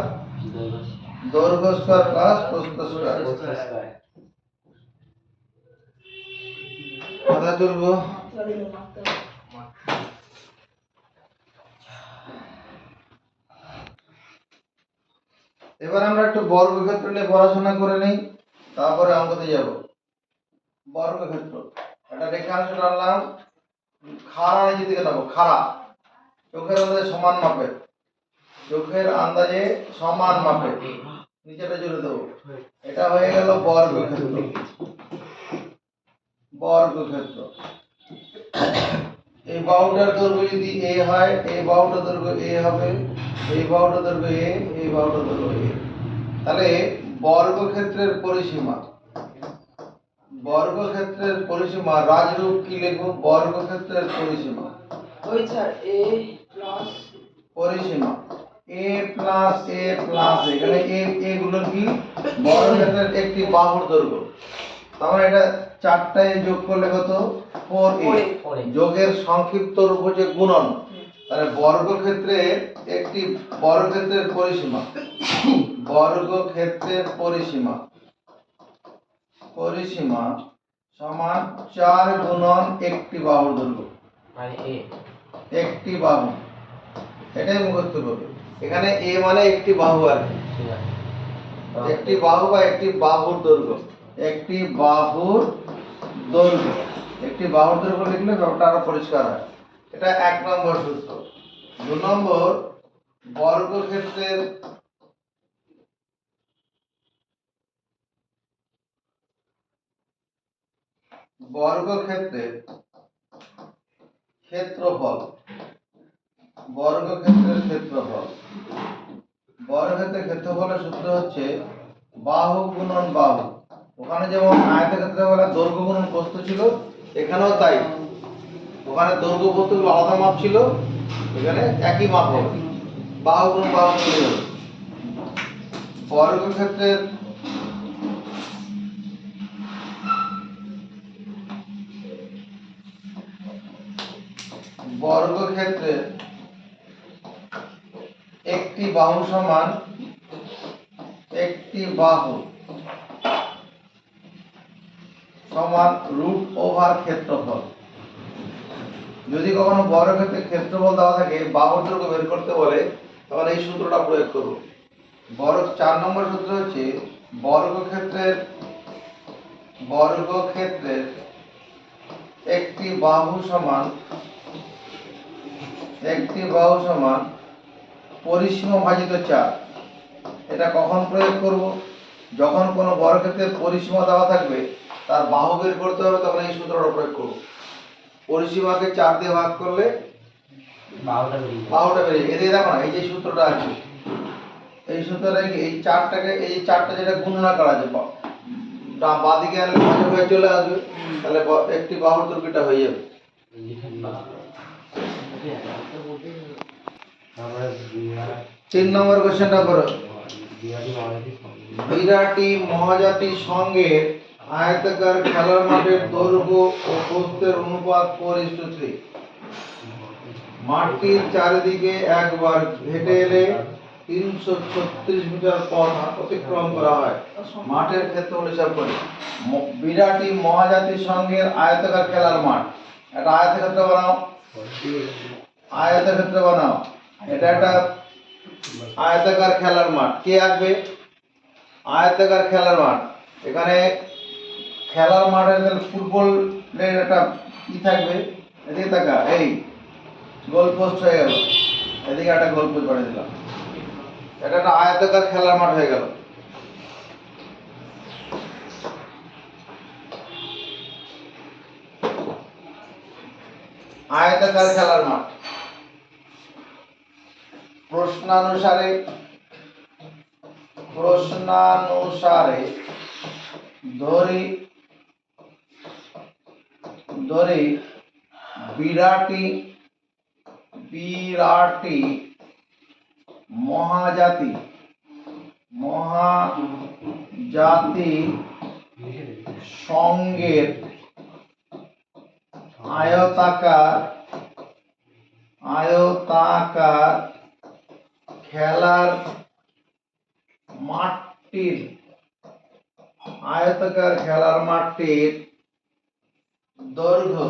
Speaker 1: দৈর্ঘ্য স্কয়ার প্লাস প্রস্থ স্কয়ার। কথা তুলবো। এবার আমরা একটু বর্গক্ষেত্র নিয়ে পড়াশোনা করে নেই, তারপরে অঙ্কতে যাব। বর্গক্ষেত্র, একটা রেখাংশ টানলাম, খাড়া নিচের দিকে দেবো, খাড়া চোখের মধ্যে সমান মাপের। চোখের আন্দাজে সমান মাপে নিচেটা জুড়ে দেবো। এটা হয়ে গেল বর্গক্ষেত্র। বর্গক্ষেত্র এই বাহুটার দৈর্ঘ্য যদি এ হয়, এই বাহুটার দৈর্ঘ্য এ হবে, এই বাহুটার দৈর্ঘ্য এ, এই বাহুটার দৈর্ঘ্য এ। তাহলে বর্গক্ষেত্রের পরিসীমা, বর্গক্ষেত্রের পরিসীমা রাজরূপ কি লিখবো? বর্গক্ষেত্রের পরিসীমা
Speaker 2: ওই স্যার a প্লাস
Speaker 1: পরিসীমা a প্লাস a প্লাস এখানে a গুলো কি? বর্গক্ষেত্রের একটি বাহুর দৈর্ঘ্য। তাহলে এটা চারটায় যোগ করলে কত? 4a। যোগের সংক্ষিপ্ত রূপ হচ্ছে গুণন। তাহলে বর্গক্ষেত্রের একটি বর্গক্ষেত্রের পরিসীমা, বর্গক্ষেত্রের পরিসীমা পরিসীমা সমান 4 গুণন একটি বাহুর দৈর্ঘ্য
Speaker 2: মানে a
Speaker 1: একটি বাহু। এটাই মুখস্থ করবে। এখানে a মানে একটি বাহু আর কি, একটি বাহু বা একটি বাহুর দৈর্ঘ্য, একটি বাহুর দৈর্ঘ্য। একটি বাহুর দৈর্ঘ্য লিখলে ব্যাপারটা আরো পরিষ্কার হয়। এটা 1 নম্বর সূত্র। 2 নম্বর, বর্গক্ষেত্রের বর্গক্ষেত্রের ক্ষেত্রফল, বর্গক্ষেত্রের ক্ষেত্রফল। বর্গক্ষেত্রের ক্ষেত্রফলের সূত্র হচ্ছে বাহু গুণন বাহু। ওখানে যেমন আয়তক্ষেত্রের বেলা দৈর্ঘ্য গুণন প্রস্থ ছিল, এখানেও তাই। ওখানে দৈর্ঘ্য প্রস্থগুলো আলাদা মাপ ছিল, এখানে একই মাপ হবে, বাহু গুণন বাহু চলে যাবে। বর্গক্ষেত্রের বর্গক্ষেত্রের একটি বাহু সমান একটি বাহু সমান রুট ওভার ক্ষেত্রফল। যদি কখনো বর্গক্ষেত্রের ক্ষেত্রফল দেওয়া থাকে, বাহুর দৈর্ঘ্য বের করতে বলে, তাহলে এই সূত্রটা প্রয়োগ করব। 4 নম্বর সূত্র হচ্ছে বর্গক্ষেত্রের একটি বাহু সমান পরিসীমা ভাজিত 4। এটা কখন প্রয়োগ করব? যখন কোনো বর্গক্ষেত্রের পরিসীমা দেওয়া থাকবে, তার বাহু বের করতে হবে, তখন এই সূত্রটা প্রয়োগ করব। পরিসীমাকে 4 দিয়ে ভাগ করলে বাহুটা বেরিয়ে। এদিকে দেখো না, এই যে সূত্রটা আছে, এই সূত্রটা কি? এই 4টাকে, এই 4টা যেটা গুণনা করা যায়, বাঁদিকে আনলে ভাজে হয়ে চলে আসবে, তাহলে একটি বাহুর দৈর্ঘ্যটা হয়ে যাবে। 3 নম্বর কোশ্চেনটা করো। বিরাটি মহাজাতি সঙ্গে আয়তাকার খেলার মাঠের দৈর্ঘ্য ও প্রস্থের অনুপাত 4:3। মাঠটির চারিদিকে একবার হেঁটে এলে 336 মিটার পথ অতিক্রম করা হয়। মাঠের ক্ষেত্রফল হিসাব করি। বিরাটি মহাজাতি সঙ্গে আয়তাকার খেলার মাঠ। একটা আয়তক্ষেত্র বানাও, আয়তক্ষেত্র বানাও। এটা একটা আয়তাকার খেলার মাঠ। কে আঁকবে? আয়তাকার খেলার মাঠ। এখানে খেলার মাঠে ফুটবলের একটা কি থাকবে? এদিকে তাকা, এই গোল পোস্ট হয়ে গেল, এদিকে একটা গোল পোস্ট বানিয়ে দিলাম। এটা একটা আয়তাকার খেলার মাঠ হয়ে গেল। আয়তাকার খেলার মাঠ। প্রশ্নানুসারে ধরি বিরাটি মহাজাতি সঙ্গের আয়তাকার খেলার মাঠটির দৈর্ঘ্য।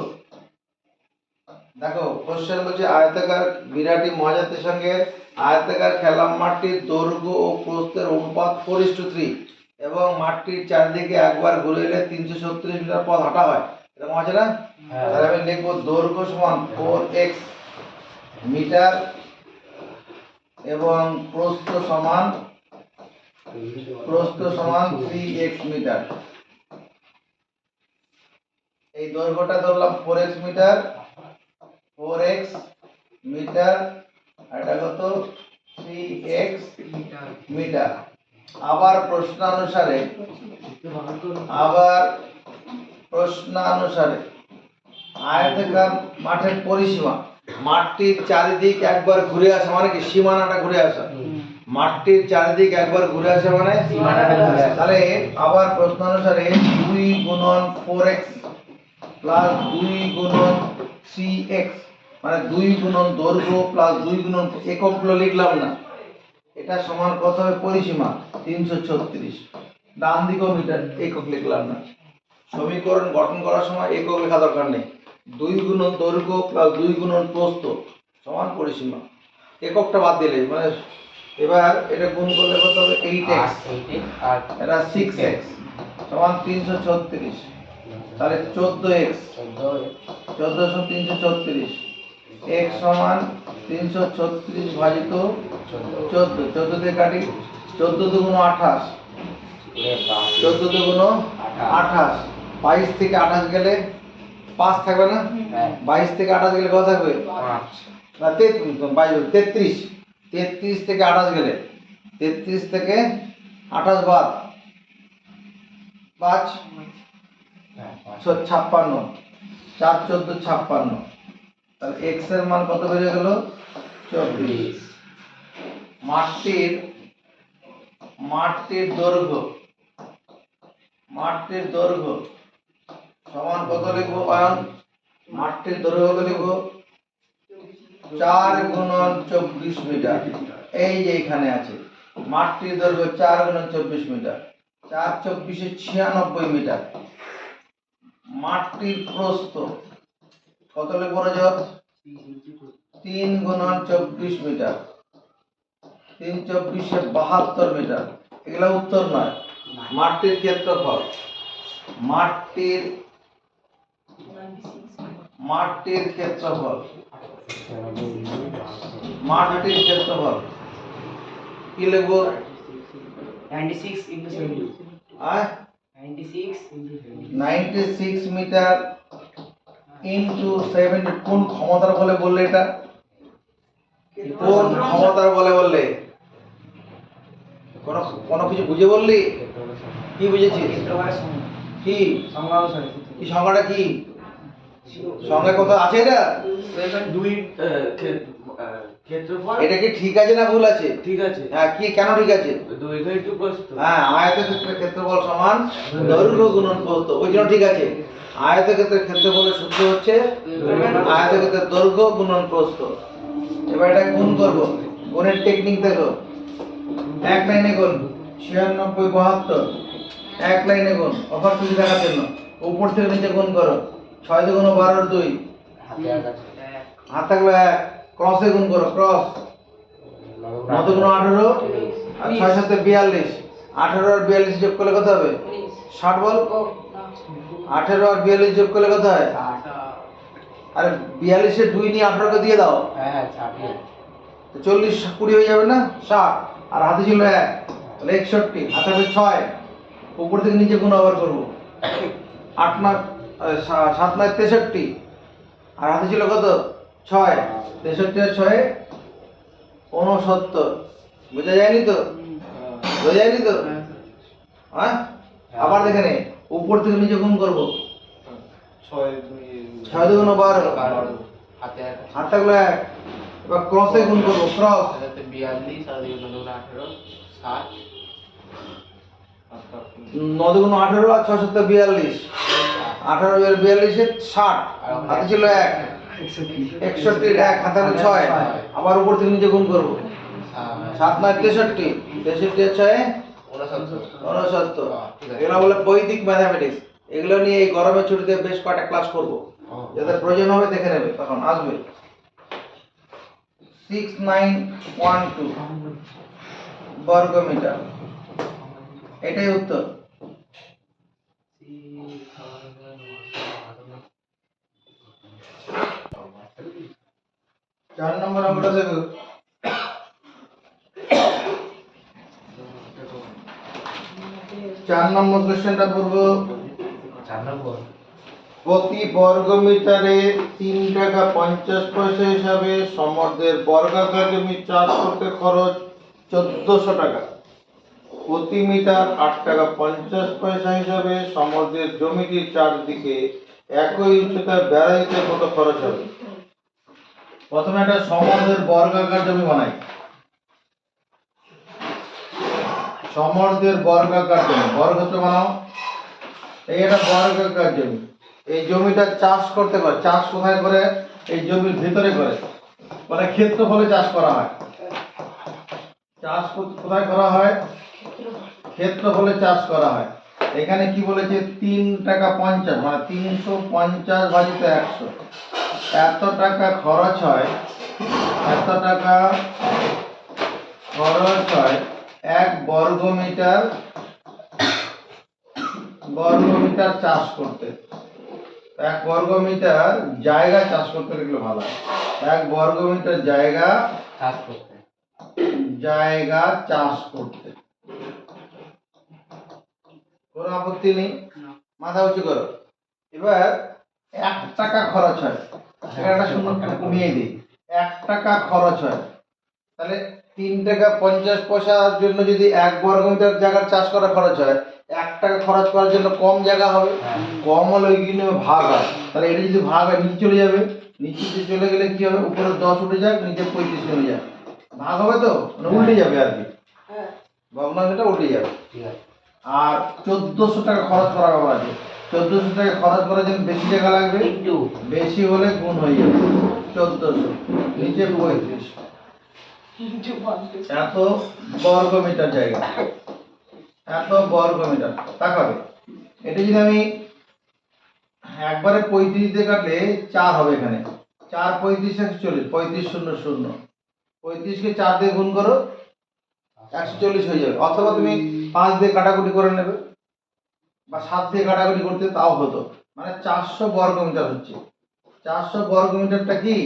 Speaker 1: দেখো কোশ্চেন বলছে আয়তাকার বিরাটি মহাজাতির সঙ্গে আয়তাকার খেলার মাঠটির দৈর্ঘ্য ও প্রস্থের অনুপাত 4:3 এবং মাঠটির চারিদিকে একবার ঘুরে এলে 336 মিটার পথ হাঁটা হয়। এরকম আছে না? তাহলে আমি লিখবো দৈর্ঘ্য সমান 4x মিটার এবং প্রস্থ সমান 3x মিটার। এই দৈর্ঘ্যটা ধরলাম 4x মিটার, 4x মিটার, আর এটা কত 3x মিটার। আবার প্রশ্নানুসারে আয়তাকার মাঠের পরিসীমা, মাঠটির চারিদিক একবার ঘুরে আসা মানে কি সীমানাটা ঘুরে আসা, মাঠটির চারিদিক একবার ঘুরে আসা মানে তাহলে আবার প্রশ্নানুসারে 2 গুণন 4x প্লাস 2 গুণন 3x মানে 2 গুণন দৈর্ঘ্য প্লাস 2 গুণন এককগুলো লিখলাম না, এটা সমান কত হবে পরিসীমা 336। ডান দিকেও মিটার একক লিখলাম না। সমীকরণ গঠন করার সময় একক লেখা দরকার নেই। 2 গুণন দৈর্ঘ্য প্লাস 2 গুণন প্রস্থ সমান পরিসীমা, এককটা বাদ দিলে মানে এবার এটা গুণ করলে কত হবে 8x, এটা 6x সমান 336, তাহলে 14x 1436, x সমান 336 ভাজিত 14, 14 দিয়ে কাটি 14 দুগুণ 28, 14 দুগুণ 28, 22 থেকে 28 গেলে 5 থাকবে না, 22 থেকে 28 গেলে কত থাকবে 5 না 33, 33 থেকে 28 গেলে 33 থেকে 28 বাদ 5 56, 4 14 56, তাহলে x এর মান কত বেরিয়ে গেল 24। মাঠটির দৈর্ঘ্য সমান কত লিখবো কারণ মাঠটির দৈর্ঘ্য কত লিখবো 4 গুণন 24 মিটার। এই যে এখানে আছে মাঠটির দৈর্ঘ্য 4 গুণন 24 মিটার, 4 24 96 মিটার। মাঠটির প্রস্থ কত লিখবো রাজত 3 গুণন 24 মিটার, 3 24 72 মিটার। এগুলা উত্তর নয়। মাঠটির ক্ষেত্রফল, মাঠটির ক্ষেত্রফল কি লিখবো
Speaker 2: 96 into 70
Speaker 1: 96 মিটার ইনটু 70। কোন ক্ষমতার বলে বললে এটা, কোন ক্ষমতার বলে বললে কোন কিছু বুঝে বললি, কি বুঝেছিস কি কি সংখ্যাটা কি সংখ্যা কত আছে এটা
Speaker 2: 2 ক্ষেত্রফল
Speaker 1: এটা কি ঠিক আছে না ভুল আছে,
Speaker 2: ঠিক আছে।
Speaker 1: হ্যাঁ কি কেন ঠিক আছে,
Speaker 2: দৈর্ঘ্য ইনটু প্রস্থ,
Speaker 1: হ্যাঁ আয়তক্ষেত্রের ক্ষেত্রফল সমান দৈর্ঘ্য গুণন প্রস্থ, ওই জন্য ঠিক আছে। আয়তক্ষেত্রের ক্ষেত্রফলের সূত্র হচ্ছে আয়তক্ষেত্রের দৈর্ঘ্য গুণন প্রস্থ। এবার এটা গুণ করব, গুণের টেকনিক দেখো, এক লাইনে গুণ 96 72, এক লাইনে গুণ অফার টুকি দেখার জন্য উপর থেকে নিচে গুণ করো 6 দুগুণ 12 2, হাত থাকলে 1, ক্রসে গুণ করো ক্রস 9 দুগুণ 18 আর 6 7 42, 18 আর 42 যোগ করলে কত হবে 60 বল, 18 আর 42 যোগ করলে কত হয়, আরে 42 এর 2 নিয়ে 18 কে দিয়ে দাও,
Speaker 2: হ্যাঁ
Speaker 1: তো 40 20 হয়ে যাবে না 60, আর হাতে ছিল 1 তাহলে 61, হাতে হবে 6, উপর থেকে নিচে গুণ আবার করব 8 না 7 না 63, আর হাতে ছিল কত 6, 63 আর 6 69, বোঝা যায়নি তো, বোঝা যায়নি তো, হ্যাঁ আবার দেখে নে উপর থেকে নিচে গুণ করব 6 দুগুণ 12, হাত থাকলো 1, এবার ক্রসে গুণ করব ক্রস
Speaker 2: 42 আর 18 60,
Speaker 1: 9 দুগুণ 18 আর 6 7 42, 18 আর 42 এ 60, হাতে ছিল 1, 61 1, হাতে হলো 6, আবার উপর থেকে নিচে গুণ করব 7 9 63, 63 6 69। এগুলো বলে বৈদিক ম্যাথমেটিক্স, এগুলো নিয়ে এই গরমের ছুটিতে বেশ কয়েকটা ক্লাস করব, যাদের প্রয়োজন হবে দেখে নেবে তখন আসবে। 6912 বর্গ মিটার, এটাই উত্তর। 4 নম্বর অঙ্কটা দেখো, 4 নম্বর কোশ্চেনটা পড়বো।
Speaker 2: 4 নম্বর।
Speaker 1: প্রতি বর্গ মিটারে 3 টাকা 50 পয়সা হিসাবে সমর্থের বর্গাকার জমি চাষ করতে খরচ 1400 টাকা। প্রতি মিটার 8 টাকা 50 পয়সা হিসাবে সমর্থের জমিটির চারদিকে একই উচ্চতায় বেড়া দিতে কত খরচ হবে? প্রথমে একটা সমর্থের বর্গাকার জমি বানাই। সমর্থের বর্গাকার জমি, বর্গতে বানাও। এই একটা বর্গাকার জমি, এই জমিটা চাষ করতে পারে। চাষ কোথায় করে? এই জমির ভিতরে করে, মানে ক্ষেত্রফলে চাষ করা হয়। চাষ কোথায় করা হয়? ক্ষেত্রফলে চাষ করা হয়। এখানে কি বলেছে? 3 টাকা 50, মানে 350 ভাজিত 100। এত টাকা খরচ হয়, এত টাকা খরচ হয় 1 বর্গমিটার চাষ করতে। 1 বর্গমিটার জায়গা চাষ করতে লিখলে ভালো হয়। 1 বর্গমিটার জায়গা চাষ করতে। কোনো আপত্তি নেই? মাথা উঁচু করো। এবার 1 টাকা খরচ হয়, সেটা একটা শূন্য কমিয়ে দিই। 1 টাকা খরচ হয়, তাহলে 3 টাকা 50 পয়সার জন্য যদি 1 বর্গমিটার জায়গা চাষ করা খরচ হয়, 1 টাকা খরচ করার জন্য কম জায়গা হবে। কম হলে ওইগুলো ভাগ হয়। তাহলে এটা যদি ভাগ হয় নিচে চলে যাবে। নিচে চলে গেলে কি হবে? উপরে 10 উঠে যাক, নিচে 35 চলে যাক। ভাগ হবে তো, মানে উল্টে যাবে আর কি। ভগ্নাংশটা উল্টে যাবে। আর 1400 টাকা খরচ করা ব্যাপার আছে। 1400 টাকা খরচ করার জন্য বেশি জায়গা লাগবে, বেশি হলে গুণ হয়ে যাবে। 1400 নিচে 35, এত বর্গমিটার জায়গা, এত বর্গমিটার। তাকাবে, এটা যদি আমি একবারে 35 দিয়ে কাটলে 4 হবে এখানে। 4 35 140, 35 0 0। 35 কে 4 দিয়ে গুণ করো, 140 হয়ে যাবে। অথবা তুমি 5 দিয়ে কাটাকুটি করে নেবে, বা 7 দিয়ে কাটাকুটি করতে, তাও হতো। মানে 400 বর্গমিটার হচ্ছে। 400 বর্গমিটারটা কি?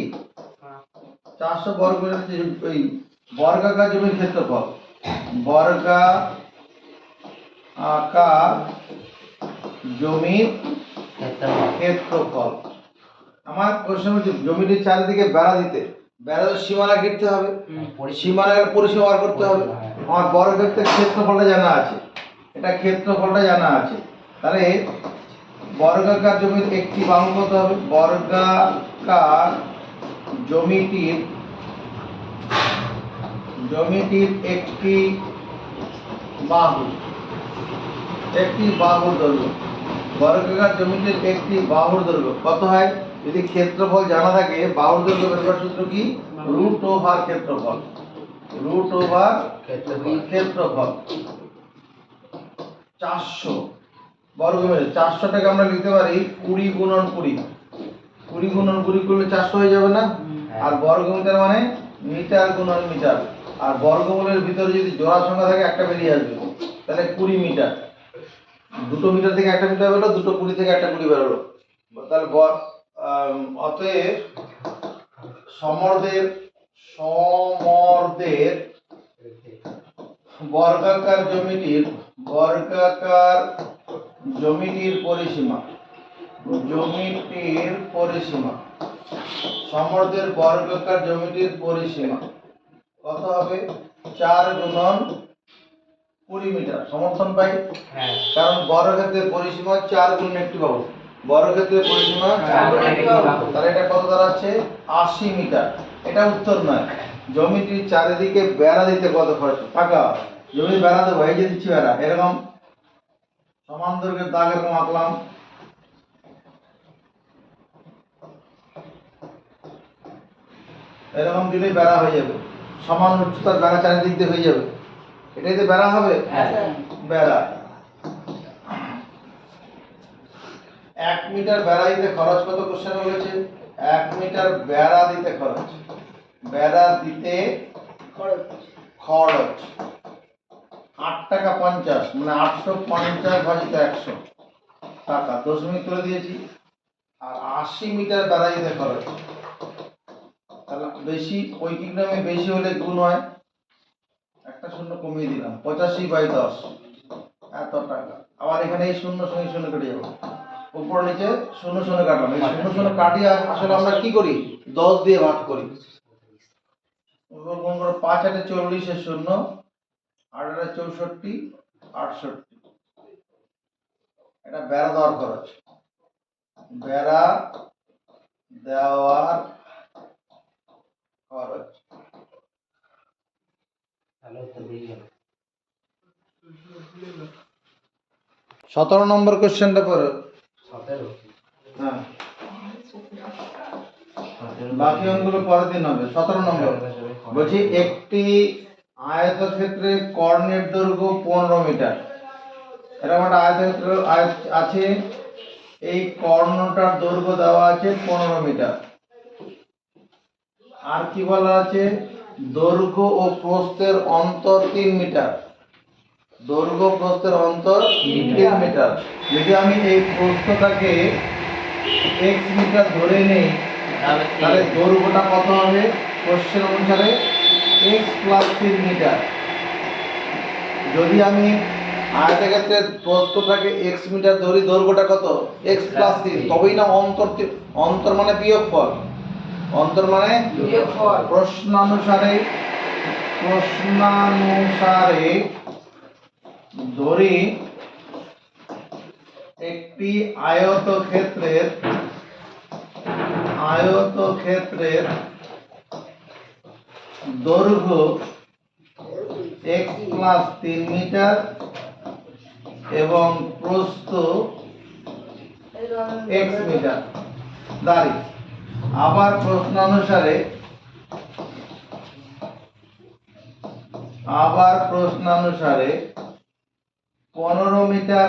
Speaker 1: 400 বর্গমিটার ওই বর্গাকার জমির ক্ষেত্রফল। বর্গাকার জমির ক্ষেত্রফল। আমার প্রশ্ন হচ্ছে, জমিটির চারিদিকে বেড়া দিতে, বেড়ার সীমানা কেটে হবে, সীমানার পরিসীমা বার করতে হবে। আমার বর্গক্ষেত্রের ক্ষেত্রফলটা জানা আছে, এটা ক্ষেত্রফলটা জানা আছে। তাহলে বর্গাকার জমির একটি বাহু কত হবে? বর্গাকার জমিটির একটি বাহু, দৈর্ঘ্য। বর্গাকার জমিটির একটি বাহুর দৈর্ঘ্য কত হয়? যদি ক্ষেত্রফল জানা থাকে, বাহুর দৈর্ঘ্য বের করার সূত্র কি? √ওভার ক্ষেত্রফল। ক্ষেত্রফল 400 বর্গমিটার। 400 টাকা আমরা লিখতে পারি 20 গুণন 20। 20 গুণন 20 করলে 400 হয়ে যাবে না? আর বর্গমিটার মানে মিটার গুণন মিটার। আর বর্গমূলের ভিতরে যদি জোড়া সংখ্যা থাকে, একটা বেরিয়ে আসবে। তাহলে 20 মিটার। দুটো মিটার থেকে একটা মিটার বেরোলো, দুটো 20 থেকে একটা 20 বেরোলো। তাহলে অতএব সমর্থের বর্গাকার জমিটির পরিসীমা, সমর্থের বর্গাকার জমিটির পরিসীমা কত হবে? 4 গুণন 20 মিটার। সমর্থন পাই, কারণ বর্গক্ষেত্রের পরিসীমা 4 গুণ একটি বাহু। বর্গক্ষেত্রের পরিসীমা 4 গুণ একটি বাহু। তাহলে এটা কত দাঁড়াচ্ছে? 80 মিটার। এটা উত্তর নয়। জমিটির চারিদিকে বেড়া দিতে কত খরচ? টাকা। জমি বেড়া দেবো, এই যে দিচ্ছি বেড়া, এরকম সমান দৈর্ঘ্যের দাগ এরকম আঁকলাম। এরকম দিলে বেড়া হয়ে যাবে। সমান উচ্চতার বেড়া চারিদিক দিয়ে হয়ে যাবে। এটাই তো বেড়া হবে। বেড়া 1 মিটার বেড়া দিতে খরচ কত? কোশ্চেন বলেছে 1 মিটার বেড়া দিতে খরচ। খরচ 8 টাকা 50, মানে 850 ভাজিত 100 টাকা, দশমিক তুলে দিয়েছি। আর 80 মিটার বেড়া দিতে খরচ, তাহলে বেশি, ঐকিক নামে বেশি হলে গুণ হয়, একটা শূন্য কমিয়ে দিলাম, 85/10। এত টাকা। আবার এখানে এই শূন্য সঙ্গে শূন্য কেটে যাবে, উপর নিচে শূন্য শূন্য কাটলাম, এই শূন্য শূন্য কাটিয়ে আসলে আমরা কি করি 10 দিয়ে ভাগ করি। উপর গুণ করে 5 8 40 এর শূন্য, 8 8 64 68। এটা বেড়া দেওয়ার খরচ, বেড়া দেওয়ার খরচ।
Speaker 2: তাহলে তো দিয়ে গেল
Speaker 1: 17 নম্বর কোশ্চেনটা পড়ো।
Speaker 2: 17
Speaker 1: হ্যাঁ, বাকি অঙ্কগুলো পরের দিন হবে। 17 নম্বর বলছি একটি আয়তক্ষেত্রে কর্ণের দৈর্ঘ্য 15 মিটার। এরকম একটা আয়তক্ষেত্র আছে, এই কর্ণটার দৈর্ঘ্য দেওয়া আছে 15 মিটার। আর কি বলা আছে, দৈর্ঘ্য ও প্রস্থের অন্তর 3 মিটার। দৈর্ঘ্য প্রস্থের অন্তর 3 মিটার। যদি আমি এই প্রস্থটাকে x মিটার ধরে নেই, তাহলে দৈর্ঘ্যটা কত হবে কোশ্চেন অনুসারে x প্লাস 3 মিটার। যদি আমি আয়তক্ষেত্রের প্রস্থটাকে x মিটার ধরি, দৈর্ঘ্যটা কত x প্লাস 3, তবেই না অন্তর। অন্তর মানে বিয়োগফল, অন্তর মানে বিয়োগফল। প্রশ্নানুসারে ধরি একটি আয়তক্ষেত্রের দৈর্ঘ্য x প্লাস 3 মিটার এবং প্রস্থ x মিটার দাঁড়ি। আবার প্রশ্নানুসারে 15 মিটার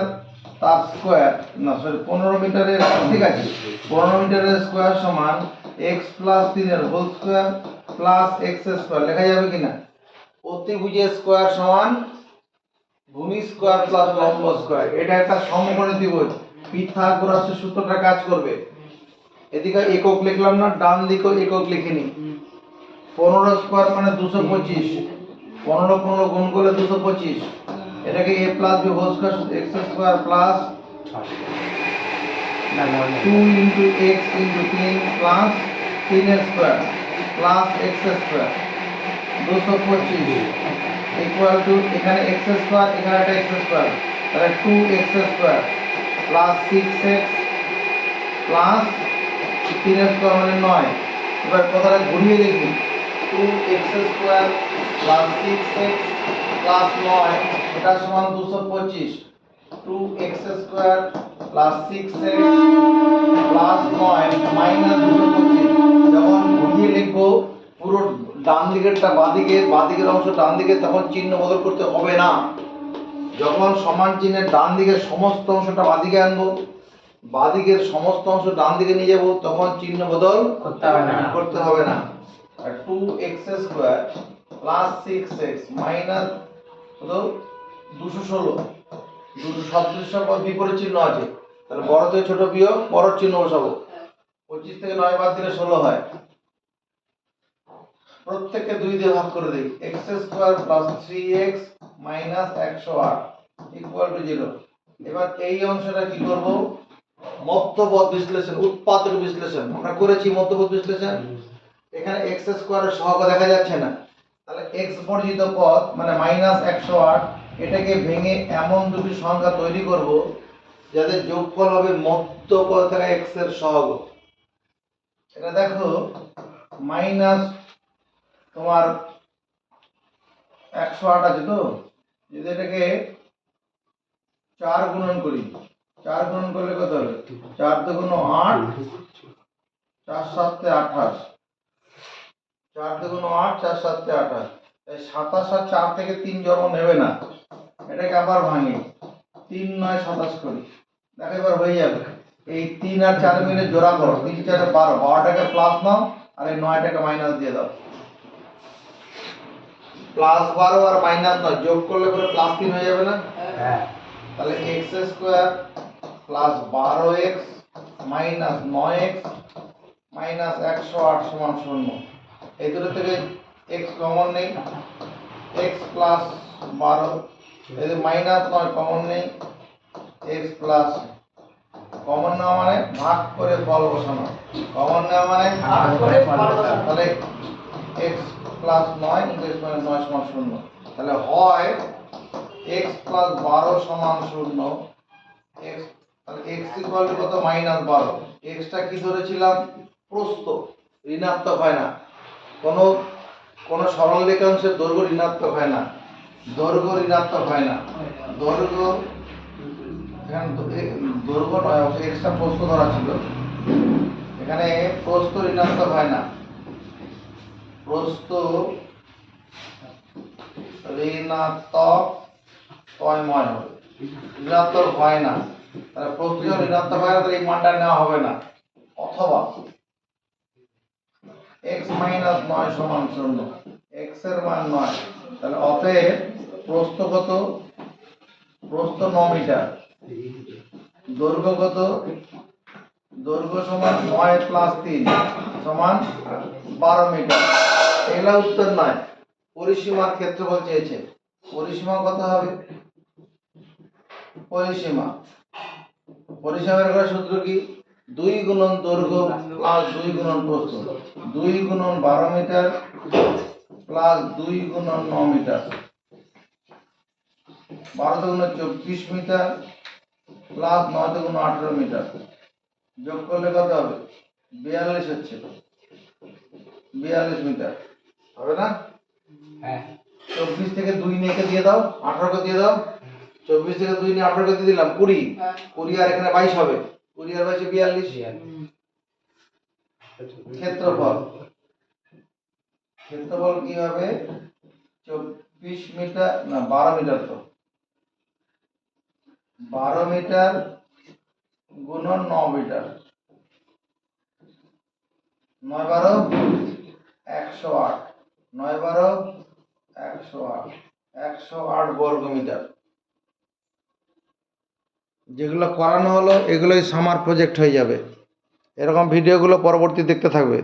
Speaker 1: তার স্কয়ার, না সরি 15 মিটারের, ঠিক আছে, 15 মিটারের স্কয়ার সমান x প্লাস 3 এর whole square plus x square. লেখা যাবে কিনা, অতিভুজের স্কয়ার সমান ভূমি স্কয়ার প্লাস লম্ব স্কয়ার। এটা একটা সমকোণী ত্রিভুজ, পিথাগোরাসের সূত্রটা কাজ করবে। এদিকে একক লিখলাম না, ডান দিকেও একক লিখিনি। 15 স্কয়ার মানে 225, 15 15 গুণ করলে 225। এটাকে a plus b whole square x square plus 2 into x into 3 plus 3 square plus x square 225 equal to, এখানে x স্কয়ার, এখানে একটা x স্কয়ার, তাহলে 2x square plus 6x plus 3 square মানে 9। এবার কথাটা ঘুরিয়ে দেখি, 2x square plus 6x plus 9, এটা সমান 225। 2x square plus 6x plus 9 minus 225। যখন ঘুরিয়ে লিখবো পুরো ডান দিকেরটা বাঁদিকে, বাঁদিকের অংশ ডান দিকে, তখন চিহ্ন বদল করতে হবে না। যখন সমান চিহ্নের ডান দিকের সমস্ত অংশটা বাঁদিকে আনবো, বাঁদিকের সমস্ত অংশ ডান দিকে নিয়ে যাব, তখন চিহ্ন বদল করতে হবে না। আর 2x square plus 6x minus কত 216, দুটো সদৃশ্য পদ বিপরীত চিহ্ন আছে, তাহলে বড় থেকে ছোট বিয়োগ, বড় চিহ্ন বসাবো। 25 থেকে 9 বাদ দিলে 16 হয়। প্রত্যেককে 2 দিয়ে ভাগ করে দেই, x square plus 3x minus 108 equal to 0। এবার এই অংশটা কি করব, মধ্যপদ বিশ্লেষণ, উৎপাদক বিশ্লেষণ আমরা করেছি। মধ্যপদ বিশ্লেষণ, এখানে x স্কয়ারের সহগ দেখা যাচ্ছে না, তাহলে x বর্জিত পদ মানে মাইনাস 108, এটাকে ভেঙে এমন দুটি সংখ্যা তৈরি করব যাদের যোগফল হবে মধ্যপদ থেকে x এর সহগ। এটা দেখো মাইনাস তোমার 108 আছে তো, যদি এটাকে 4 গুণন করি, 4 গুণন করলে কত হবে, 4 দুগুণ 8, 4 7 28, 4 দুগুণ 8, 4 7 28, তাই 27 আর 4 থেকে 3 জন্ম নেবে না। এটাকে আবার ভাঙি, 3 9 27 করি, দেখো এবার হয়ে যাবে। এই 3 আর 4 মিলে জোড়া করো, 3 4 12, 12টাকে প্লাস নাও আর এই 9টাকে মাইনাস দিয়ে দাও। প্লাস 12 আর মাইনাস 9 যোগ করলে পরে প্লাস 3 হয়ে যাবে না? হ্যাঁ। তাহলে x square plus 12x minus 9x minus 108 সমান 0। এই দুটো থেকে x কমন নেই, x প্লাস 12 যদি মাইনাস নয় কমন নেই, এক্স প্লাস কমন নেওয়া মানে ভাগ করে ফল বসানো, কমন নেওয়া মানে তাহলে এক্স প্লাস নয় কিন্তু এক্স মাইনাস নয় সমান শূন্য। তাহলে হয় এক্স প্লাস 12 সমান শূন্য, এক্স তাহলে এক্স ইকুয়াল টু কত মাইনাস 12। এক্সটা কি ধরেছিলাম প্রস্থ, ঋণাত্মক হয় না, কোনো সরল রেখাংশের দৈর্ঘ্য ঋণাত্মক হয় না, দৈর্ঘ্য ঋণাত্মক হয় না, দৈর্ঘ্য এখানে দৈর্ঘ্য নয় এক্সটা প্রস্থ ধরা ছিল, এখানে প্রস্থ ঋণাত্মক হয় না, প্রস্থ ঋণাত্মক তয়ময় হবে, ঋণাত্মক হয় না। তাহলে প্রস্থ যখন ঋণাত্মক হয় না তাহলে এই মানটা নেওয়া হবে না, অথবা x মাইনাস 9 সমান 0, x এর মান 9, তাহলে অতএব প্রস্থ কত, প্রস্থ 9 মিটার, দৈর্ঘ্য কত, দৈর্ঘ্য সমান 9 প্লাস 3 সমান 12 মিটার। এগুলা উত্তর নয়, পরিসীমার ক্ষেত্রফল চেয়েছে। পরিসীমা কত হবে, পরিসীমা বের করার সূত্র কি, 2 গুণন দৈর্ঘ্য প্লাস 2 গুণন প্রস্থ, 2 গুণন 12 মিটার প্লাস 2 গুণন 9 মিটার, 12 গুণন 24 মিটার প্লাস 9 গুণন 18 মিটার, যোগ করলে কত হবে 42 হচ্ছে, 42 মিটার হবে না।
Speaker 2: হ্যাঁ
Speaker 1: 24 থেকে 2 নিয়ে একে দিয়ে দাও, 18 কে দিয়ে দাও, 24 থেকে 2 নিয়ে 18 কে দিয়ে দিলাম 20, 20 আর এখানে 22 হবে, 20 আর 22 42। ক্ষেত্রফল, ক্ষেত্রফল কি হবে 24 মিটার না 12 মিটার, তো 12 মিটার গুণন 9 মিটার, 9 12 108, 9 12 108, 108 বর্গ মিটার। যেগুলো করানো হলো এগুলোই সামার প্রজেক্ট হয়ে যাবে, এরকম ভিডিওগুলো পরবর্তী দেখতে থাকবে।